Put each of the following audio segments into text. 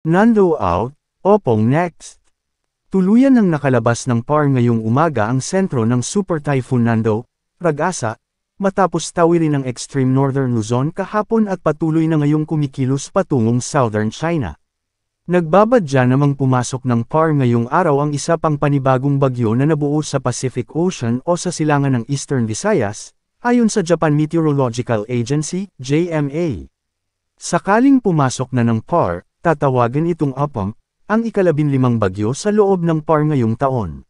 Nando out, opong next. Tuluyan ng nakalabas ng PAR ngayong umaga ang sentro ng Super Typhoon Nando, Rag-asa, matapos tawirin ng extreme northern Luzon kahapon at patuloy na ngayong kumikilos patungong southern China. Nagbabadya namang pumasok ng PAR ngayong araw ang isa pang panibagong bagyo na nabuo sa Pacific Ocean o sa silangan ng Eastern Visayas, ayon sa Japan Meteorological Agency, JMA. Sakaling pumasok na ng PAR, tatawagan itong Apong, ang ika-15 bagyo sa loob ng PAR ngayong taon.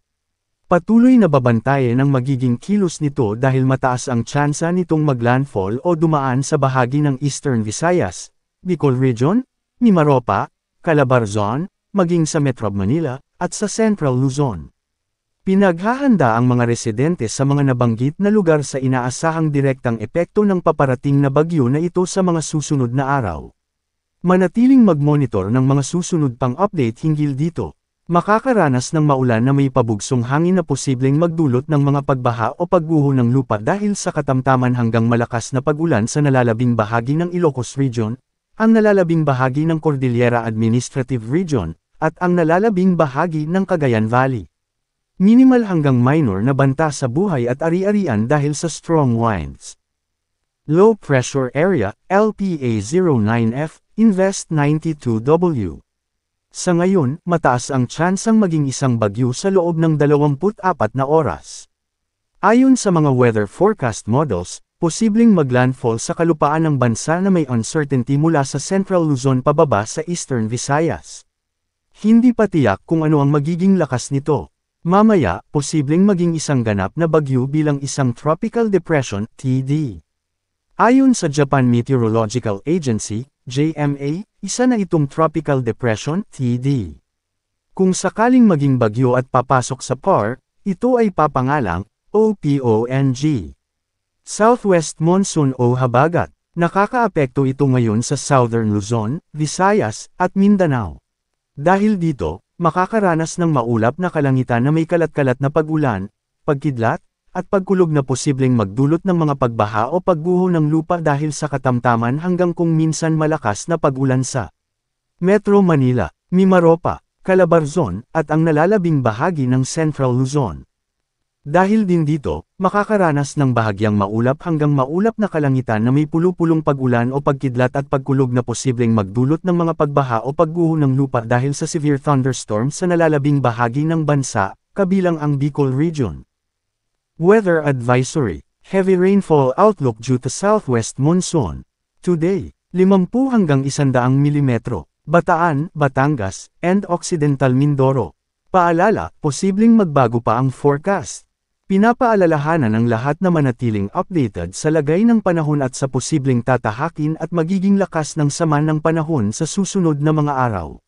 Patuloy na babantayan ang magiging kilos nito dahil mataas ang tsansa nitong maglandfall o dumaan sa bahagi ng Eastern Visayas, Bicol Region, Mimaropa, Calabarzon, maging sa Metro Manila, at sa Central Luzon. Pinaghahanda ang mga residente sa mga nabanggit na lugar sa inaasahang direktang epekto ng paparating na bagyo na ito sa mga susunod na araw. Manatiling mag-monitor ng mga susunod pang update hinggil dito. Makakaranas ng maulan na may pabugsong hangin na posibleng magdulot ng mga pagbaha o pagguho ng lupa dahil sa katamtaman hanggang malakas na pag-ulan sa nalalabing bahagi ng Ilocos Region, ang nalalabing bahagi ng Cordillera Administrative Region, at ang nalalabing bahagi ng Cagayan Valley. Minimal hanggang minor na banta sa buhay at ari-arian dahil sa strong winds. Low Pressure Area, LPA-09F, Invest 92W. Sa ngayon, mataas ang tsansang maging isang bagyo sa loob ng 24 na oras. Ayon sa mga weather forecast models, posibleng maglandfall sa kalupaan ng bansa na may uncertainty mula sa Central Luzon pababa sa Eastern Visayas. Hindi pa tiyak kung ano ang magiging lakas nito. Mamaya, posibleng maging isang ganap na bagyo bilang isang tropical depression, TD. Ayon sa Japan Meteorological Agency, JMA, isa na itong tropical depression, TD. Kung sakaling maging bagyo at papasok sa PAR, ito ay papangalang, OPONG. Southwest Monsoon o Habagat. Nakakaapekto ito ngayon sa Southern Luzon, Visayas, at Mindanao. Dahil dito, makakaranas ng maulap na kalangitan na may kalat-kalat na pag-ulan, pagkidlat, at pagkulog na posibleng magdulot ng mga pagbaha o pagguho ng lupa dahil sa katamtaman hanggang kung minsan malakas na pag-ulan sa Metro Manila, Mimaropa, Calabarzon, at ang nalalabing bahagi ng Central Luzon. Dahil din dito, makakaranas ng bahagyang maulap hanggang maulap na kalangitan na may pulupulong pag-ulan o pagkidlat at pagkulog na posibleng magdulot ng mga pagbaha o pagguho ng lupa dahil sa severe thunderstorms sa nalalabing bahagi ng bansa, kabilang ang Bicol Region. Weather Advisory, Heavy Rainfall Outlook due to Southwest Monsoon. Today, 50 hanggang 100 mm, Bataan, Batangas, and Occidental Mindoro. Paalala, posibleng magbago pa ang forecast. Pinapaalalahanan ang lahat na manatiling updated sa lagay ng panahon at sa posibleng tatahakin at magiging lakas ng sama ng panahon sa susunod na mga araw.